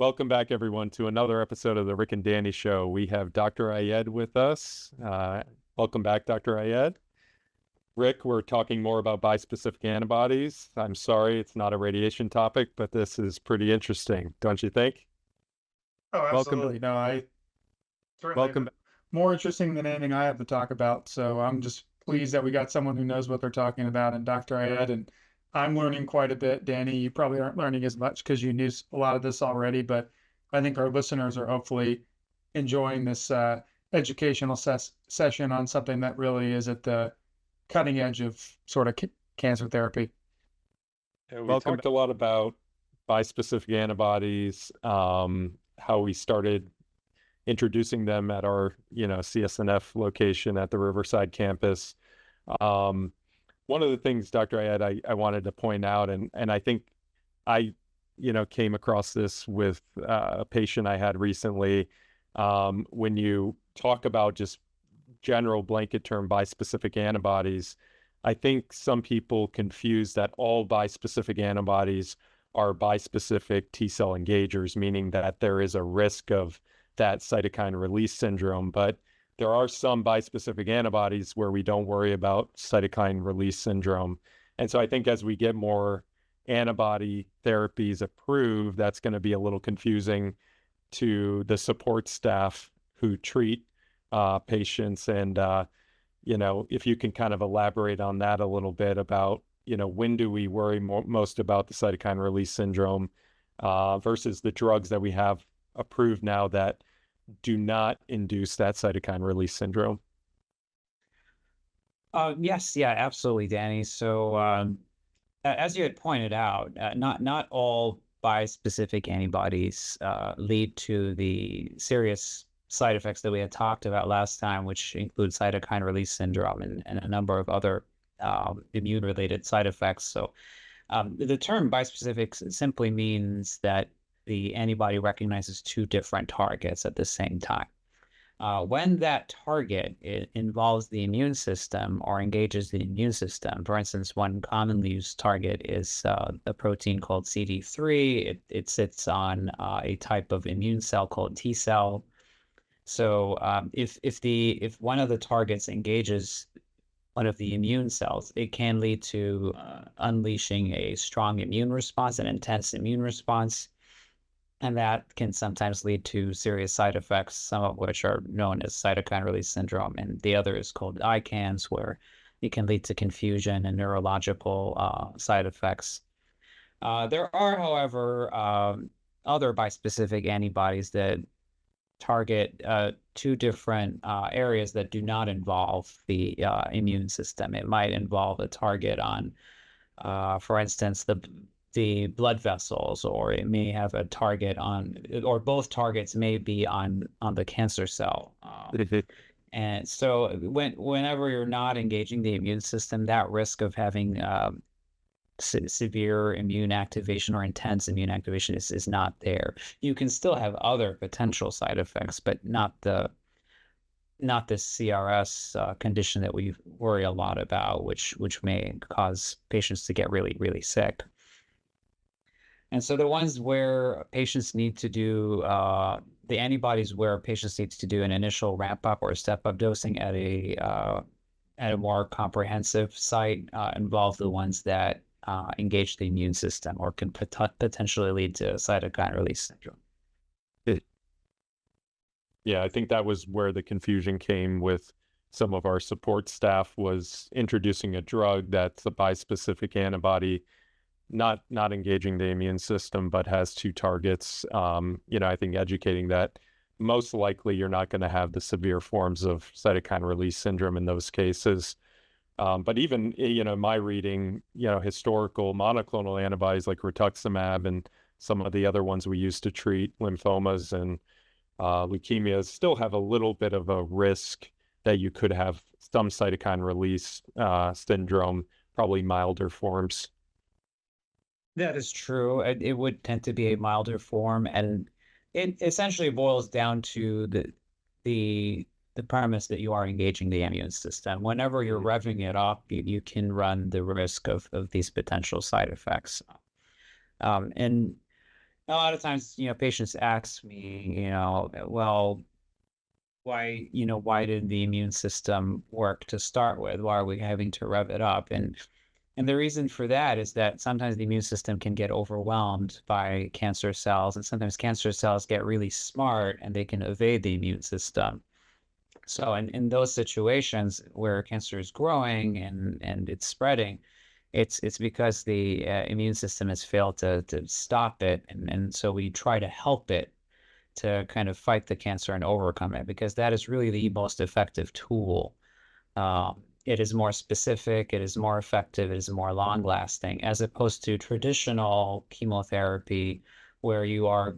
Welcome back, everyone, to another episode of the Rick and Danny Show. We have Dr. Ayed with us. Welcome back, Dr. Ayed. Rick, we're talking more about bispecific antibodies. I'm sorry, it's not a radiation topic, but this is pretty interesting, don't you think? Oh, Welcome, absolutely. No, I certainly welcome. more interesting than anything I have to talk about. So I'm just pleased that we got someone who knows what they're talking about and Dr. Ayed. And I'm learning quite a bit. Danny, you probably aren't learning as much because you knew a lot of this already, but I think our listeners are hopefully enjoying this educational session on something that really is at the cutting edge of sort of cancer therapy. We welcome talked a lot about bispecific antibodies, how we started introducing them at our, CSNF location at the Riverside campus. One of the things, Dr. Ayed, I wanted to point out, and I think I, came across this with a patient I had recently. When you talk about just general blanket term bispecific antibodies, I think some people confuse that all bispecific antibodies are bispecific T-cell engagers, meaning that there is a risk of that cytokine release syndrome. But there are some bispecific antibodies where we don't worry about cytokine release syndrome. And so I think as we get more antibody therapies approved, that's going to be a little confusing to the support staff who treat patients. And, if you can kind of elaborate on that a little bit about, when do we worry most about the cytokine release syndrome versus the drugs that we have approved now that do not induce that cytokine release syndrome? Yes, yeah, absolutely, Danny. So, as you had pointed out, not all bispecific antibodies lead to the serious side effects that we had talked about last time, which include cytokine release syndrome and a number of other immune-related side effects. So, the term bispecifics simply means that the antibody recognizes two different targets at the same time. When that target involves the immune system or engages the immune system, for instance, one commonly used target is a protein called CD3. It sits on a type of immune cell called T cell. So if one of the targets engages one of the immune cells, it can lead to unleashing a strong immune response, an intense immune response. And that can sometimes lead to serious side effects, some of which are known as cytokine release syndrome. And the other is called ICANS, where it can lead to confusion and neurological side effects. There are, however, other bispecific antibodies that target two different areas that do not involve the immune system. It might involve a target on, for instance, the blood vessels, or it may have a target on, or both targets may be on the cancer cell. And so whenever you're not engaging the immune system, that risk of having severe immune activation or intense immune activation is not there. You can still have other potential side effects, but not the CRS condition that we worry a lot about, which may cause patients to get really, really sick. And so the ones where patients need to do, the antibodies where patients need to do an initial ramp up or step up dosing at a more comprehensive site involve the ones that engage the immune system or can potentially lead to cytokine release syndrome. Yeah, I think that was where the confusion came with some of our support staff, was introducing a drug that's a bispecific antibody, not engaging the immune system, but has two targets. I think educating that most likely you're not going to have the severe forms of cytokine release syndrome in those cases. But even, my reading, historical monoclonal antibodies like rituximab and some of the other ones we used to treat lymphomas and leukemias still have a little bit of a risk that you could have some cytokine release syndrome, probably milder forms. That is true. It would tend to be a milder form, and it essentially boils down to the premise that you are engaging the immune system. Whenever you're revving it up, you can run the risk of these potential side effects. And A lot of times, patients ask me, well, why did the immune system work to start with? Why are we having to rev it up? And the reason for that is that sometimes the immune system can get overwhelmed by cancer cells, and sometimes cancer cells get really smart and they can evade the immune system. So in those situations where cancer is growing and it's spreading, it's because the immune system has failed to stop it, and so we try to help it to kind of fight the cancer and overcome it, because that is really the most effective tool. It is more specific, it is more effective, it is more long lasting, as opposed to traditional chemotherapy, where you are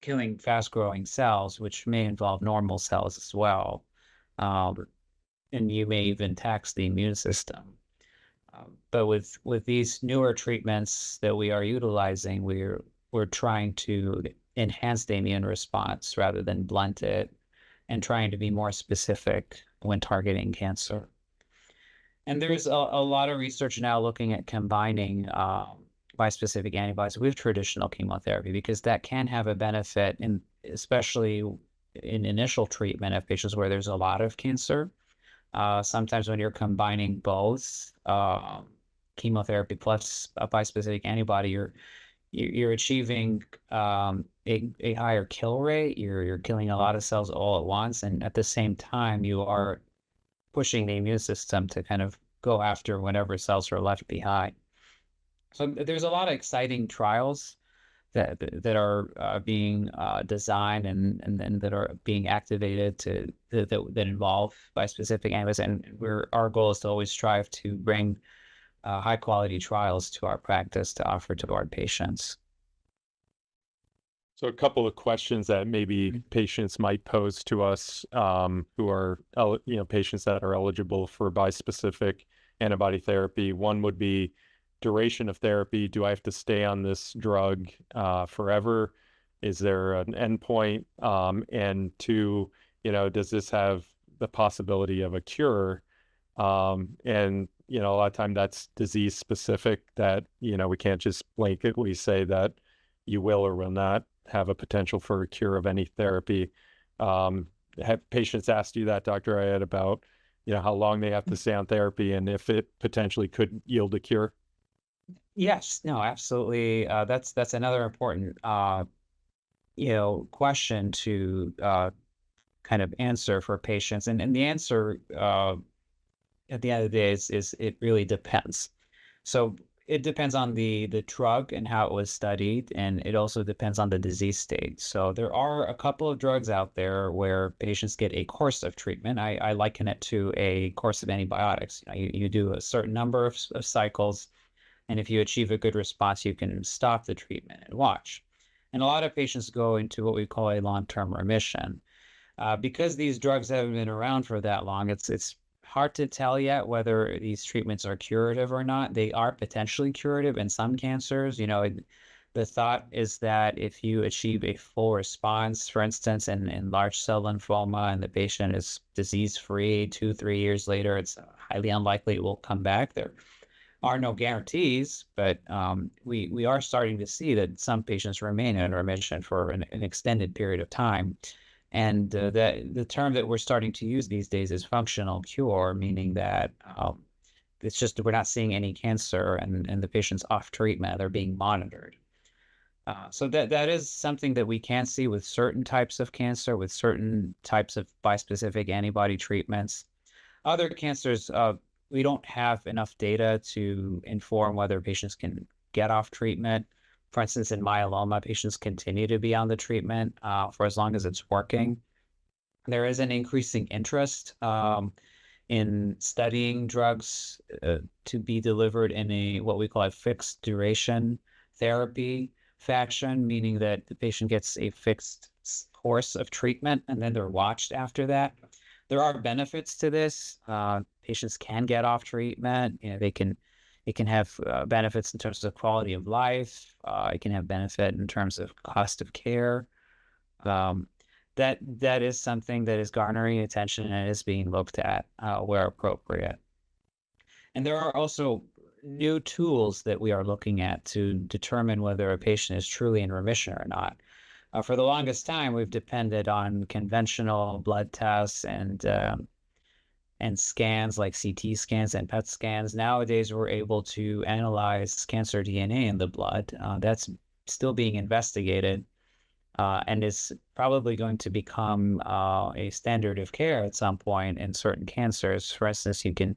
killing fast growing cells, which may involve normal cells as well. Um, and you may even tax the immune system. But with these newer treatments that we are utilizing, we're trying to enhance the immune response rather than blunt it, and trying to be more specific when targeting cancer. And there's a lot of research now looking at combining bispecific antibodies with traditional chemotherapy, because that can have a benefit, in especially in initial treatment of patients where there's a lot of cancer. Sometimes when you're combining both chemotherapy plus a bispecific antibody, you're achieving a higher kill rate. You're killing a lot of cells all at once, and at the same time, you are pushing the immune system to kind of go after whatever cells are left behind. So there's a lot of exciting trials that are being designed and that are being activated that involve bispecific antibodies, and our goal is to always strive to bring high quality trials to our practice to offer to our patients. So a couple of questions that maybe patients might pose to us, who are, patients that are eligible for bispecific antibody therapy. One would be duration of therapy. Do I have to stay on this drug forever? Is there an endpoint? And two, does this have the possibility of a cure? And a lot of time that's disease specific, that we can't just blanketly say that you will or will not have a potential for a cure of any therapy. Have patients asked you that, Dr. Ayed, about how long they have to stay on therapy and if it potentially could yield a cure? Yes, no, absolutely. That's another important question to kind of answer for patients, and the answer at the end of the day is it really depends. So it depends on the drug and how it was studied, and it also depends on the disease state. So there are a couple of drugs out there where patients get a course of treatment. I liken it to a course of antibiotics. You do a certain number of cycles, and if you achieve a good response, you can stop the treatment and watch. And a lot of patients go into what we call a long-term remission. Because these drugs haven't been around for that long, it's hard to tell yet whether these treatments are curative or not. They are potentially curative in some cancers. The thought is that if you achieve a full response, for instance, in large cell lymphoma, and the patient is disease-free 2, 3 years later, it's highly unlikely it will come back. There are no guarantees, but we are starting to see that some patients remain in remission for an extended period of time. And that the term that we're starting to use these days is functional cure, meaning that it's just we're not seeing any cancer, and the patient's off treatment, they're being monitored. So that is something that we can see with certain types of cancer, with certain types of bispecific antibody treatments. Other cancers, we don't have enough data to inform whether patients can get off treatment. For instance, in myeloma, patients continue to be on the treatment for as long as it's working. There is an increasing interest in studying drugs to be delivered in what we call a fixed duration therapy fashion, meaning that the patient gets a fixed course of treatment and then they're watched after that. There are benefits to this. Patients can get off treatment. It can have benefits in terms of quality of life. It can have benefit in terms of cost of care. That is something that is garnering attention and is being looked at where appropriate. And there are also new tools that we are looking at to determine whether a patient is truly in remission or not. For the longest time, we've depended on conventional blood tests and scans like CT scans and PET scans. Nowadays, we're able to analyze cancer DNA in the blood. That's still being investigated and is probably going to become a standard of care at some point in certain cancers. For instance, you can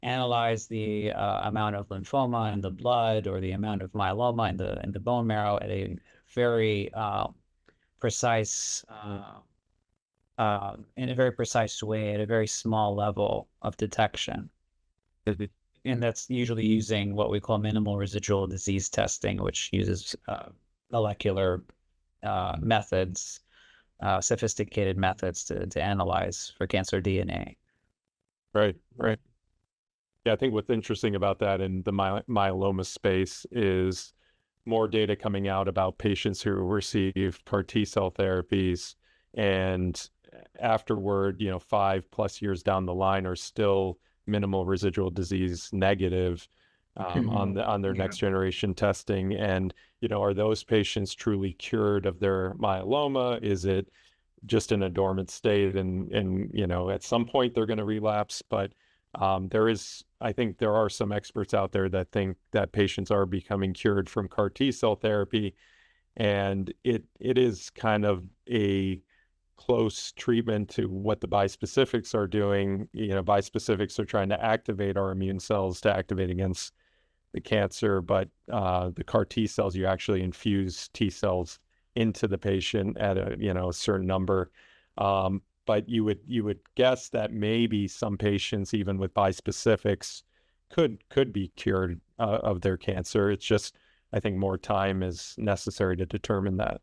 analyze the amount of lymphoma in the blood or the amount of myeloma in the bone marrow at a very precise in a very precise way at a very small level of detection. And that's usually using what we call minimal residual disease testing, which uses molecular methods, sophisticated methods to analyze for cancer DNA. Right. Yeah, I think what's interesting about that in the myeloma space is more data coming out about patients who receive CAR T cell therapies and afterward, 5+ years down the line are still minimal residual disease negative on their next generation testing. And, are those patients truly cured of their myeloma? Is it just in a dormant state? And at some point they're going to relapse, but I think there are some experts out there that think that patients are becoming cured from CAR T cell therapy. And it is kind of a close treatment to what the bispecifics are doing. Bispecifics are trying to activate our immune cells to activate against the cancer, but the CAR T cells, you actually infuse T cells into the patient at a certain number. But you would guess that maybe some patients, even with bispecifics, could be cured of their cancer. It's just, I think more time is necessary to determine that.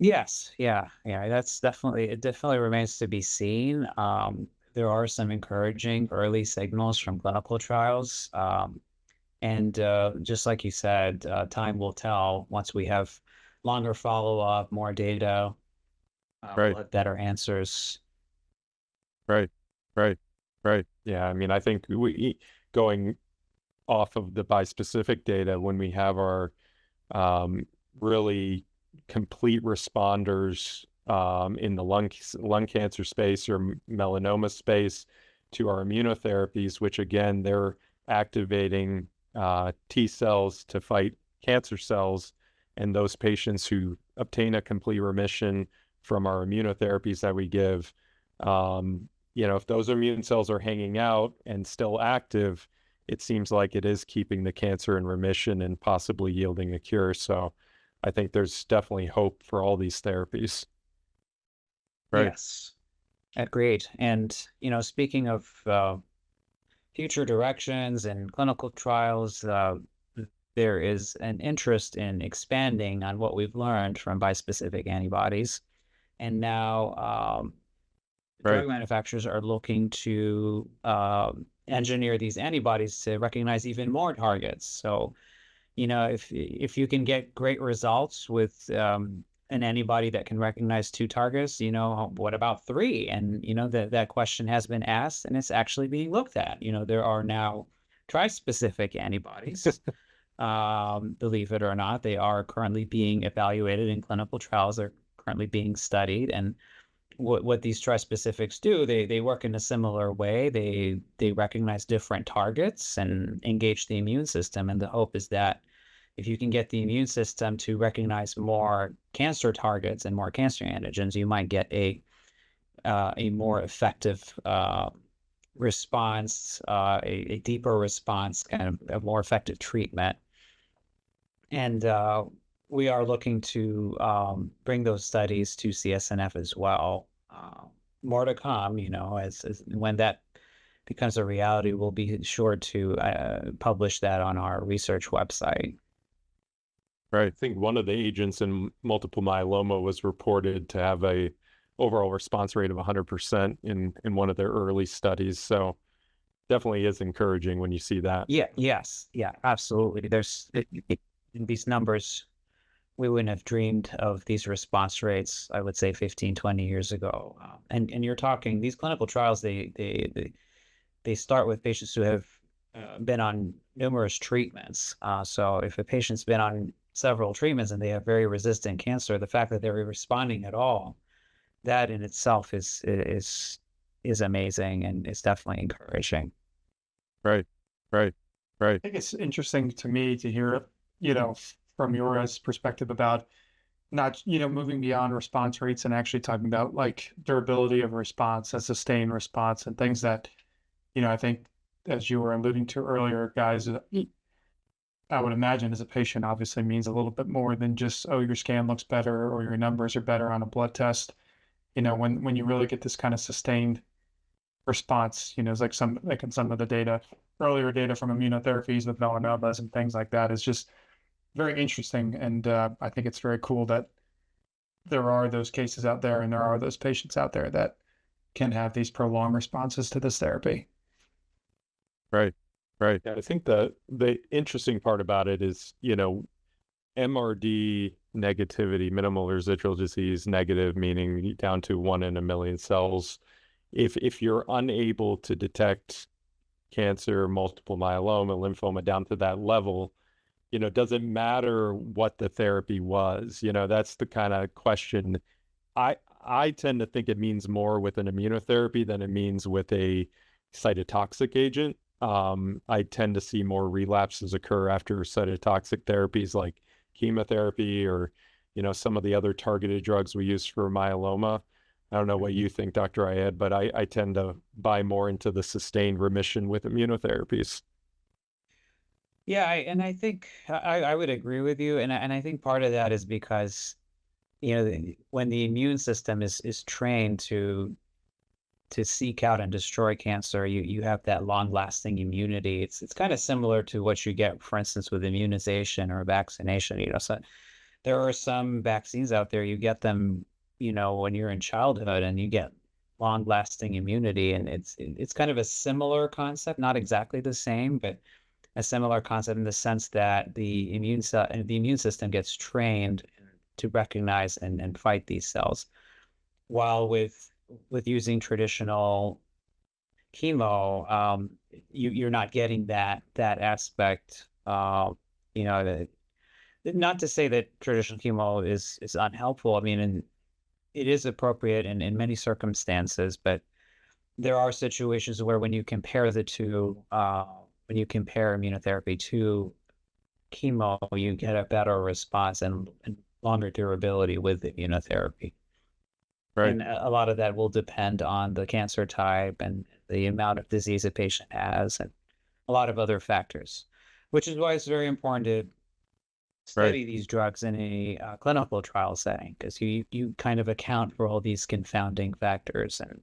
Yes, yeah. It definitely remains to be seen. There are some encouraging early signals from clinical trials. And just like you said, time will tell once we have longer follow-up, more data, Right. we'll have better answers. Right. Yeah, I mean, I think going off of the bispecific data, when we have our really complete responders in the lung cancer space or melanoma space to our immunotherapies, which again, they're activating T cells to fight cancer cells. And those patients who obtain a complete remission from our immunotherapies that we give, if those immune cells are hanging out and still active, it seems like it is keeping the cancer in remission and possibly yielding a cure. So I think there's definitely hope for all these therapies. Right. Yes, agreed. And, speaking of future directions and clinical trials, there is an interest in expanding on what we've learned from bispecific antibodies. And now drug manufacturers are looking to engineer these antibodies to recognize even more targets. So, if you can get great results with an antibody that can recognize 2 targets, what about 3? And, that question has been asked and it's actually being looked at. There are now trispecific antibodies. Believe it or not, they are currently being evaluated in clinical trials. They're currently being studied. And what these trispecifics do, they work in a similar way. They recognize different targets and engage the immune system. And the hope is that if you can get the immune system to recognize more cancer targets and more cancer antigens, you might get a more effective response, a deeper response, kind of a more effective treatment. And we are looking to bring those studies to CSNF as well. More to come, as when that becomes a reality, we'll be sure to publish that on our research website. Right. I think one of the agents in multiple myeloma was reported to have a overall response rate of 100% in one of their early studies. So definitely is encouraging when you see that. Yes. Yeah, absolutely. There's these numbers, we wouldn't have dreamed of these response rates, I would say 15, 20 years ago. And you're talking, these clinical trials, they start with patients who have been on numerous treatments. So if a patient's been on several treatments and they have very resistant cancer, the fact that they're responding at all, that in itself is amazing and is definitely encouraging. Right, right, right. I think it's interesting to me to hear, from your guys' perspective about not, moving beyond response rates and actually talking about like durability of response, a sustained response, and things that, I think as you were alluding to earlier, guys, I would imagine as a patient obviously means a little bit more than just, oh, your scan looks better or your numbers are better on a blood test. When you really get this kind of sustained response, it's like in some of the earlier data from immunotherapies with melanomas and things like that is just very interesting. And I think it's very cool that there are those cases out there and there are those patients out there that can have these prolonged responses to this therapy. Right, right. I think the interesting part about it is, MRD negativity, minimal residual disease negative, meaning down to 1 in a million cells. If you're unable to detect cancer, multiple myeloma, lymphoma down to that level, does it matter what the therapy was? That's the kind of question. I tend to think it means more with an immunotherapy than it means with a cytotoxic agent. I tend to see more relapses occur after cytotoxic therapies like chemotherapy or, some of the other targeted drugs we use for myeloma. I don't know what you think, Dr. Ayed, but I tend to buy more into the sustained remission with immunotherapies. Yeah, I think I would agree with you, and I think part of that is because when the immune system is trained to seek out and destroy cancer, you have that long lasting immunity. It's kind of similar to what you get, for instance, with immunization or vaccination. So there are some vaccines out there you get them, when you're in childhood and you get long lasting immunity, and it's kind of a similar concept, not exactly the same, but a similar concept in the sense that the immune system gets trained to recognize and fight these cells. While with using traditional chemo, you're not getting that aspect. Not to say that traditional chemo is unhelpful. I mean, and it is appropriate in many circumstances, but there are situations where when you compare the two, when you compare immunotherapy to chemo, you get a better response and longer durability with immunotherapy. Right. And a lot of that will depend on the cancer type and the amount of disease a patient has and a lot of other factors, which is why it's very important to study these drugs in a clinical trial setting, because you kind of account for all these confounding factors, and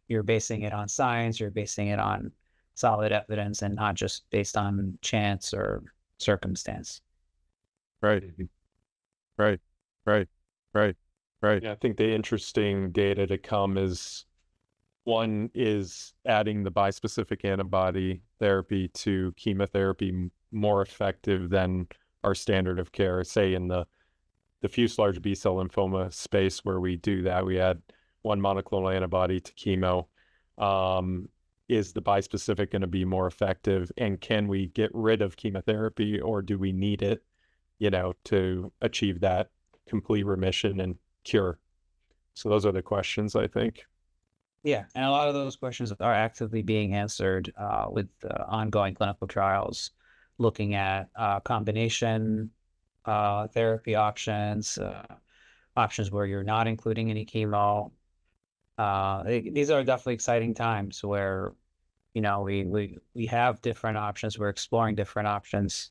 you're basing it on science, you're basing it on solid evidence and not just based on chance or circumstance. Right, right, right, right, right. Yeah, I think the interesting data to come is one is adding the bispecific antibody therapy to chemotherapy more effective than our standard of care, say in the diffuse large B-cell lymphoma space where we do that. We add one monoclonal antibody to chemo. Is the bispecific going to be more effective? And can we get rid of chemotherapy, or do we need it, to achieve that complete remission and cure? So those are the questions, I think. Yeah, and a lot of those questions are actively being answered with ongoing clinical trials, looking at combination therapy options, options where you're not including any chemo. These are definitely exciting times where, we have different options. We're exploring different options,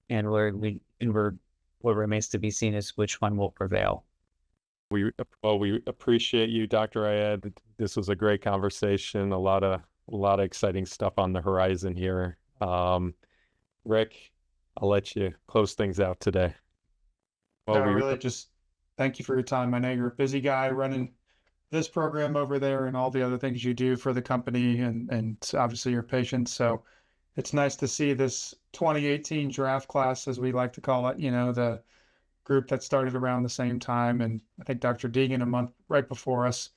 and what remains to be seen is which one will prevail. We appreciate you, Dr. Ayed. This was a great conversation. A lot of exciting stuff on the horizon here. Rick, I'll let you close things out today. Well, really just thank you for your time. I know you're a busy guy running this program over there and all the other things you do for the company and obviously your patients. So it's nice to see this 2018 draft class, as we like to call it, the group that started around the same time. And I think Dr. Deegan a month right before us.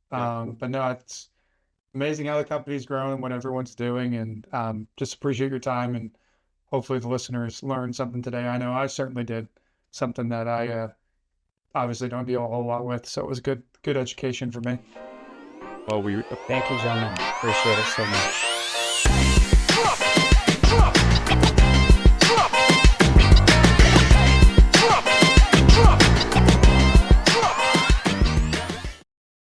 But no, amazing how the company's growing, what everyone's doing, and just appreciate your time. And hopefully the listeners learned something today. I know I certainly did, something that I obviously don't deal a whole lot with. So it was good education for me. Well, we Thank you, gentlemen. Appreciate it so much.